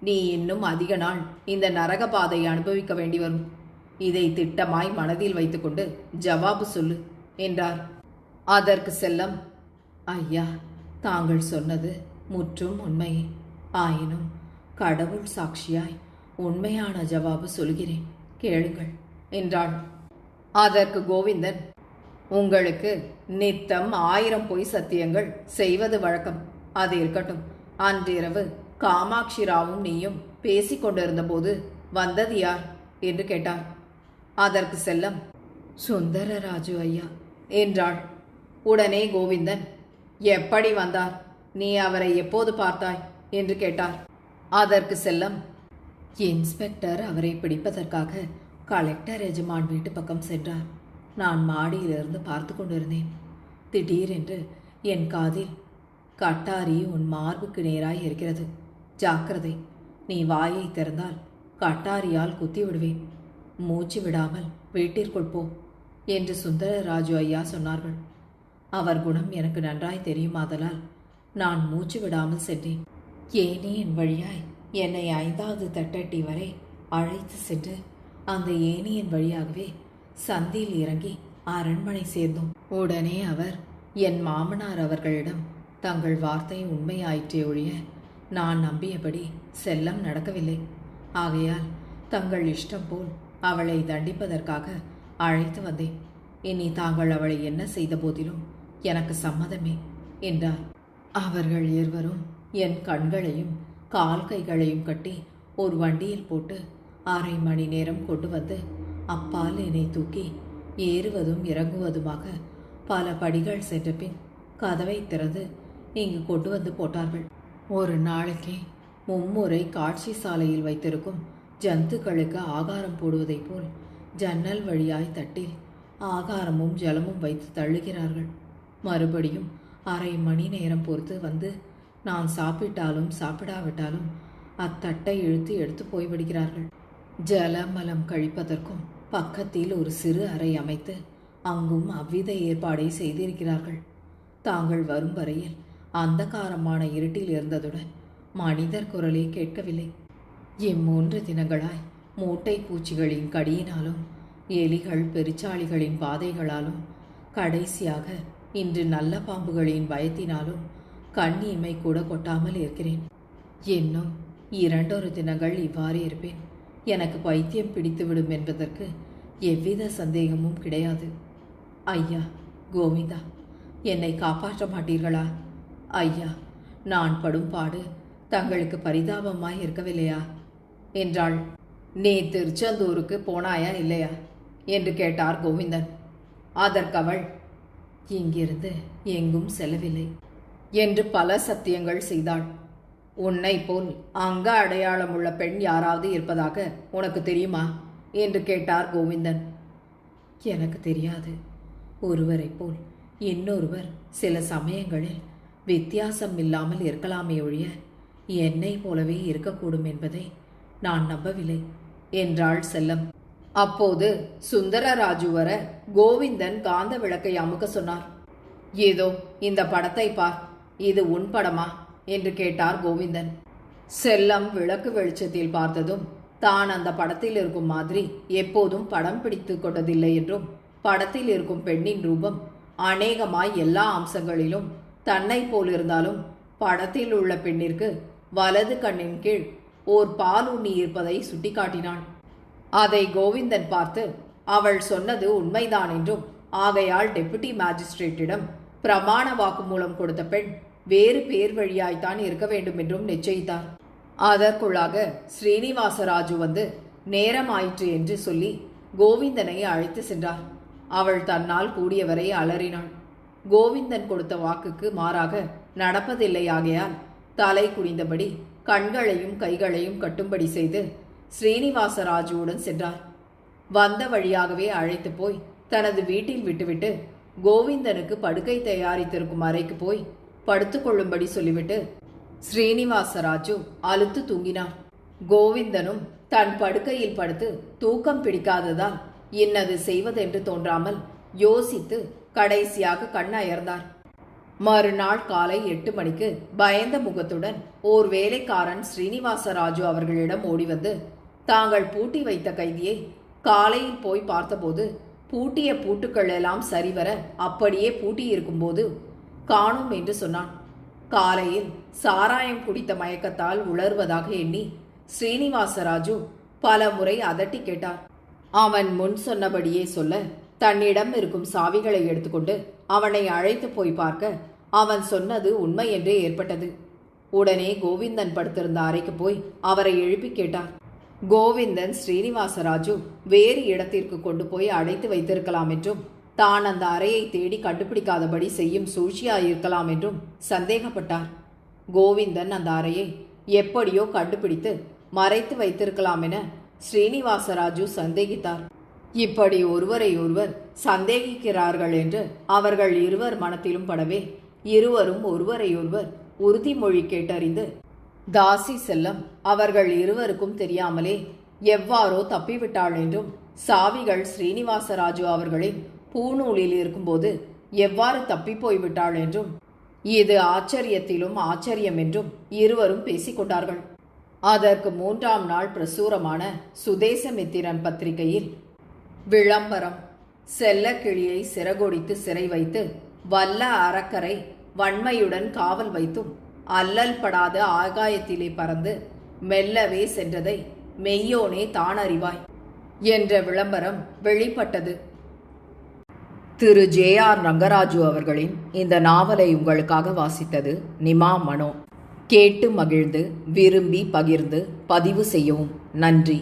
நீ இன்னும் அதிக நாள் இந்த நரக பாதையை அனுபவிக்க வேண்டி வரும். இதை திட்டமாய் மனதில் வைத்துக்கொண்டு ஜவாபு சொல்லு என்றார். அதற்கு செல்லம், ஐயா, தாங்கள் சொன்னது முற்றும் உண்மையே. ஆயினும் கடவுள் சாட்சியாய் உண்மையான ஜவாபு சொல்கிறேன், கேளுங்கள் என்றாள். அதற்கு கோவிந்தன், உங்களுக்கு நித்தம் 1000 பொய் சத்தியங்கள் செய்வது வழக்கம். அது இருக்கட்டும். அன்றிரவு காமாட்சி ராவும் நீயும் பேசிக்கொண்டிருந்த போது வந்தது யார் என்று கேட்டார். அதற்கு செல்லம், சுந்தரராஜு ஐயா என்றாள். உடனே கோவிந்தன், எப்படி வந்தார்? நீ அவரை எப்போது பார்த்தாய் என்று கேட்டார். அதற்கு செல்லம், இன்ஸ்பெக்டர் அவரை பிடிப்பதற்காக கலெக்டர் எஜமான் வீட்டு பக்கம் சென்றார். நான் மாடியிலிருந்து பார்த்து கொண்டிருந்தேன். திடீரென்று என் காதில், கட்டாரி உன் மார்புக்கு நேராய் இருக்கிறது, ஜாக்கிரதை, நீ வாயை திறந்தால் கட்டாரியால் குத்தி விடுவேன், மூச்சு விடாமல் வீட்டிற்குள் போ என்று சுந்தரராஜு ஐயா சொன்னார்கள். அவர் குணம் எனக்கு நன்றாய் தெரியுமாதலால் நான் மூச்சு விடாமல் சென்றேன். ஏணியின் வழியாய் என்னை 5வது தட்டட்டி வரை அழைத்து சென்று அந்த ஏணியின் வழியாகவே சந்தியில் இறங்கி அரண்மனை சேர்ந்தோம். உடனே அவர் என் மாமனார் அவர்களிடம் தங்கள் வார்த்தை உண்மையாயிற்றே ஒழிய நான் நம்பியபடி செல்லம் நடக்கவில்லை. ஆகையால் தங்கள் இஷ்டம் போல் அவளை தண்டிப்பதற்காக அழைத்து வந்தேன். இனி தாங்கள் அவளை என்ன செய்த போதிலும் எனக்கு சம்மதமே என்றார். அவர்கள் இருவரும் என் கண்களையும் கால் கைகளையும் கட்டி ஒரு வண்டியில் போட்டு 1/2 மணி நேரம் கொண்டு வந்து அப்பால் என்னை தூக்கி ஏறுவதும் இறங்குவதுமாக பல படிகள் சென்ற பின் கதவை திறந்து இங்கு கொண்டு வந்து போட்டார்கள். ஒரு நாளைக்கே 3 முறை காட்சி சாலையில் வைத்திருக்கும் ஜந்துக்களுக்கு ஆகாரம் போடுவதைப் போல் ஜன்னல் வழியாய் தட்டில் ஆகாரமும் ஜலமும் வைத்து தள்ளுகிறார்கள். மறுபடியும் 1/2 மணி நேரம் பொறுத்து வந்து நான் சாப்பிட்டாலும் சாப்பிடாவிட்டாலும் அத்தட்டை இழுத்து எடுத்து போய்விடுகிறார்கள். ஜலமலம் கழிப்பதற்கும் பக்கத்தில் ஒரு சிறு அறை அமைத்து அங்கும் அவ்வித ஏற்பாடை செய்திருக்கிறார்கள். தாங்கள் வரும் வரையில் அந்தகாரமான இருட்டில் இருந்ததுடன் மனிதர் குரலே கேட்கவில்லை. 3 தினங்களாய் மூட்டை பூச்சிகளின் கடியினாலும் எலிகள் பெருச்சாளிகளின் பாதைகளாலும் கடைசியாக இன்று நல்ல பாம்புகளின் பயத்தினாலும் கண் இமை கூட கொட்டாமல் இருக்கிறேன். இன்னும் 2 தினங்கள் இவ்வாறு இருப்பேன். எனக்கு பைத்தியம் பிடித்துவிடும் என்பதற்கு எவ்வித சந்தேகமும் கிடையாது. ஐயா, கோவிந்தா, என்னை காப்பாற்ற மாட்டீர்களா? ஐயா, நான் படும் பாடு தங்களுக்கு பரிதாபமாய் இருக்கவில்லையா என்றாள். நீ திருச்செந்தூருக்கு போனாயா இல்லையா என்று கேட்டார் கோவிந்தன். அதற்கவள், இங்கிருந்து எங்கும் செல்லவில்லை என்று பல சத்தியங்கள் செய்தாள். உன்னை போல் அங்க அடையாளமுள்ள பெண் யாராவது இருப்பதாக உனக்கு தெரியுமா என்று கேட்டார் கோவிந்தன். எனக்கு தெரியாது. ஒருவரை போல் இன்னொருவர் சில சமயங்களில் வித்தியாசம் இல்லாமல் இருக்கலாமே ஒழிய என்னை போலவே இருக்கக்கூடும் என்பதை நான் நம்பவில்லை என்றாள் செல்லம். அப்போது சுந்தரராஜு வர கோவிந்தன் காந்த விளக்கை அமுக்க சொன்னார். ஏதோ இந்த படத்தை பார், இது உன் படமா என்று கேட்டார் கோவிந்தன். செல்லம் விளக்கு வெளிச்சத்தில் பார்த்ததும் தான் அந்த படத்தில் இருக்கும் மாதிரி எப்போதும் படம் பிடித்து கொண்டதில்லை என்றும், படத்தில் இருக்கும் பெண்ணின் ரூபம் அநேகமாய் எல்லா அம்சங்களிலும் தன்னை போலிருந்தாலும் படத்தில் உள்ள பெண்ணிற்கு வலது கண்ணின் கீழ் ஓர் பால் உண்ணி இருப்பதை சுட்டிக்காட்டினாள். அதை கோவிந்தன் பார்த்து அவள் சொன்னது உண்மைதான் என்றும், ஆகையால் டெபுட்டி மேஜிஸ்ட்ரேட்டிடம் பிரமாண வாக்குமூலம் கொடுத்த பெண் வேறு பேர் வழியாய்த்தான் இருக்க வேண்டும் என்றும் நிச்சயித்தார். அதற்குள்ளாக ஸ்ரீனிவாசராஜு வந்து நேரம் ஆயிற்று என்று சொல்லி கோவிந்தனை அழைத்து சென்றார். அவள் தன்னால் கூடியவரை அலறினாள். கோவிந்தன் கொடுத்த வாக்குக்கு மாறாக நடப்பதில்லையாகையால் தலை குனிந்தபடி கண்களையும் கைகளையும் கட்டும்படி செய்து ஸ்ரீனிவாசராஜுவுடன் சென்றார். வந்த வழியாகவே அழைத்து போய் தனது வீட்டில் விட்டுவிட்டு கோவிந்தனுக்கு படுக்கை தயாரித்திருக்கும் அறைக்கு போய் படுத்துக்கொள்ளும்படி சொல்லிவிட்டு ஸ்ரீனிவாசராஜு அலுத்து தூங்கினார். கோவிந்தனும் தன் படுக்கையில் படுத்து தூக்கம் பிடிக்காததால் இன்னது செய்வதென்று தோன்றாமல் யோசித்து கடைசியாக கண் அயர்ந்தார். மறுநாள் காலை 8 மணிக்கு பயந்த முகத்துடன் ஓர் வேலைக்காரன் ஸ்ரீனிவாசராஜு அவர்களிடம் ஓடி வந்து, தாங்கள் பூட்டி வைத்த கைதியை காலையில் போய் பார்த்தபோது பூட்டிய பூட்டுக்கள் எல்லாம் சரிவர அப்படியே பூட்டியிருக்கும்போது காணோம் என்று சொன்னான். காலையில் சாராயம் குடித்த மயக்கத்தால் உளறுவதாக எண்ணி ஸ்ரீனிவாசராஜு பல முறை அதட்டி கேட்டார். அவன் முன் சொன்னபடியே சொல்ல தன்னிடம் இருக்கும் சாவிகளை எடுத்துக்கொண்டு அவனை அழைத்து போய் பார்க்க அவன் சொன்னது உண்மை என்றே ஏற்பட்டது. உடனே கோவிந்தன் படுத்திருந்த அறைக்கு போய் அவரை எழுப்பி கேட்டார். கோவிந்தன் ஸ்ரீனிவாசராஜு வேறு இடத்திற்கு கொண்டு போய் அடைத்து வைத்திருக்கலாம் என்றும், தான் அந்த அறையை தேடி கண்டுபிடிக்காதபடி செய்யும் சூழ்ச்சியாயிருக்கலாம் என்றும் சந்தேகப்பட்டார். கோவிந்தன் அந்த அறையை எப்படியோ கண்டுபிடித்து மறைத்து வைத்திருக்கலாம் என ஸ்ரீனிவாசராஜு சந்தேகித்தார். இப்படி ஒருவரை ஒருவர் சந்தேகிக்கிறார்கள் என்று அவர்கள் இருவர் மனத்திலும் படவே இருவரும் ஒருவரையொருவர் உறுதிமொழி கேட்டறிந்து தாசி செல்லம் அவர்கள் இருவருக்கும் தெரியாமலே எவ்வாறோ தப்பிவிட்டாள் என்றும் சாவிகள் ஸ்ரீனிவாசராஜு அவர்களின் பூநூலில் இருக்கும்போது எவ்வாறு தப்பி போய்விட்டாள் என்றும் இது ஆச்சரியத்திலும் ஆச்சரியம் என்றும் இருவரும் பேசிக்கொண்டார்கள். அதற்கு 3ஆம் நாள் பிரசுரமான சுதேசமித்திரன் பத்திரிகையில் விளம்பரம்: செல்லக்கிளியை சிறகொடித்து சிறை வைத்து வல்ல அரக்கரை வன்மையுடன் காவல் வைத்தும் அல்லல் படாத ஆகாயத்திலே பறந்து மெல்லவே சென்றதை மெய்யோனே தானறிவாய் என்ற விளம்பரம் வெளிப்பட்டது. திரு ஜே.ஆர். ரங்கராஜு அவர்களின் இந்த நாவலை உங்களுக்காக வாசித்தது நிமா மனோ. கேட்டு மகிழ்ந்து விரும்பி பகிர்ந்து பதிவு செய்யவும் நன்றி.